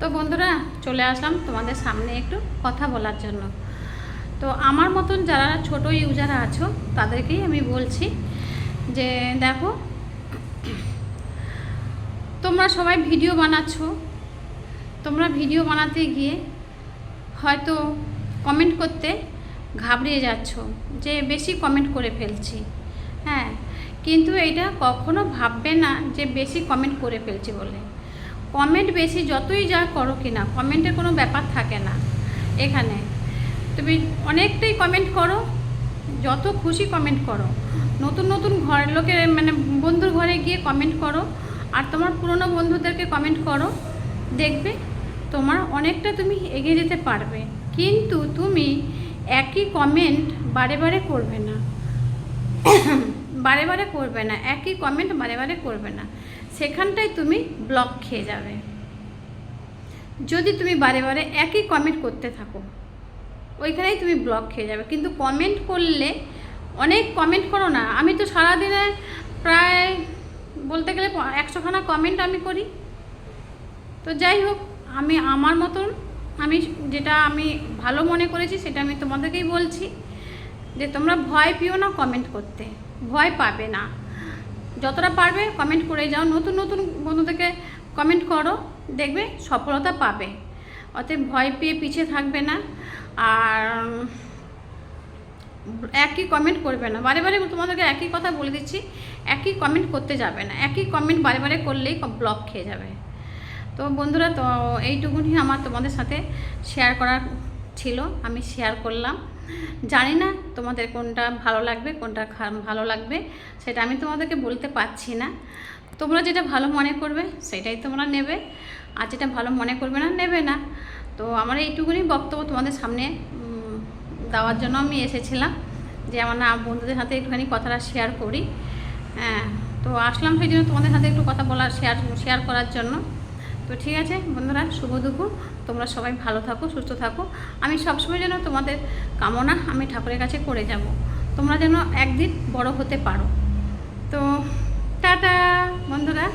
তো বন্ধুরা চলে আসলাম তোমাদের সামনে একটু কথা বলার জন্য। তো আমার মতন যারা ছোট ইউজার আছো তাদেরকেই আমি বলছি যে দেখো, তোমরা সবাই ভিডিও বানাচ্ছ, তোমরা ভিডিও বানাতে গিয়ে হয়তো কমেন্ট করতে ঘাবড়িয়ে যাচ্ছ যে বেশি কমেন্ট করে ফেলছি। হ্যাঁ, কিন্তু এটা কখনো ভাববে না যে বেশি কমেন্ট করে ফেলছি বলে। কমেন্ট বেশি যতই যা করো কি না, কমেন্টের কোনো ব্যাপার থাকে না। এখানে তুমি অনেকটাই কমেন্ট করো, যত খুশি কমেন্ট করো, নতুন নতুন ঘরের লোকের মানে বন্ধুর ঘরে গিয়ে কমেন্ট করো, আর তোমার পুরনো বন্ধুদেরকে কমেন্ট করো, দেখবে তোমার অনেকটা তুমি এগিয়ে যেতে পারবে। কিন্তু তুমি একই কমেন্ট বারে বারে করবে না, বারে বারে করবে না, একই কমেন্ট বারে বারে করবে না, সেখানটায় তুমি ব্লক খেয়ে যাবে। যদি তুমি বারে বারে একই কমেন্ট করতে থাকো ওইখানেই তুমি ব্লক খেয়ে যাবে। কিন্তু কমেন্ট করলে অনেক কমেন্ট করো না। আমি তো সারাদিনে প্রায় বলতে গেলে 100খানা কমেন্ট আমি করি। তো যাই হোক, আমি আমার মতন আমি যেটা আমি ভালো মনে করেছি সেটা আমি তোমাদেরকেই বলছি যে তোমরা ভয় পেও না কমেন্ট করতে, ভয় পাবে না। যতটা পারবে কমেন্ট করে যাও, নতুন নতুন বন্ধুদেরকে কমেন্ট করো, দেখবে সফলতা পাবে। অতএব ভয় পেয়ে পিছিয়ে থাকবে না, আর একই কমেন্ট করবে না। বারে বারে তোমাদেরকে একই কথা বলে দিচ্ছি, একই কমেন্ট করতে যাবে না। একই কমেন্ট বারে বারে করলেই ব্লক খেয়ে যাবে। তো বন্ধুরা, তো এইটুকুনি আমার তোমাদের সাথে শেয়ার করার ছিল, আমি শেয়ার করলাম। জানি না তোমাদের কোনটা ভালো লাগবে কোনটা ভালো লাগবে সেটা আমি তোমাদেরকে বলতে পারছি না। তোমরা যেটা ভালো মনে করবে সেটাই তোমরা নেবে, আর যেটা ভালো মনে করবে না নেবে না। তো আমার এইটুকুনি বক্তব্য তোমাদের সামনে দেওয়ার জন্য আমি এসেছিলাম, যে আমার না বন্ধুদের সাথে একটুখানি কথাটা শেয়ার করি। হ্যাঁ, তো আসলাম সেই জন্য তোমাদের সাথে একটু কথা বলার শেয়ার করার জন্য। তো ঠিক আছে বন্ধুরা, শুভ দুপুর। তোমরা সবাই ভালো থাকো, সুস্থ থাকো। আমি সবসময় যেন তোমাদের কামনা আমি ঠাকুরের কাছে করে যাব, তোমরা যেন একদিন বড় হতে পারো। তো টাটা বন্ধুরা।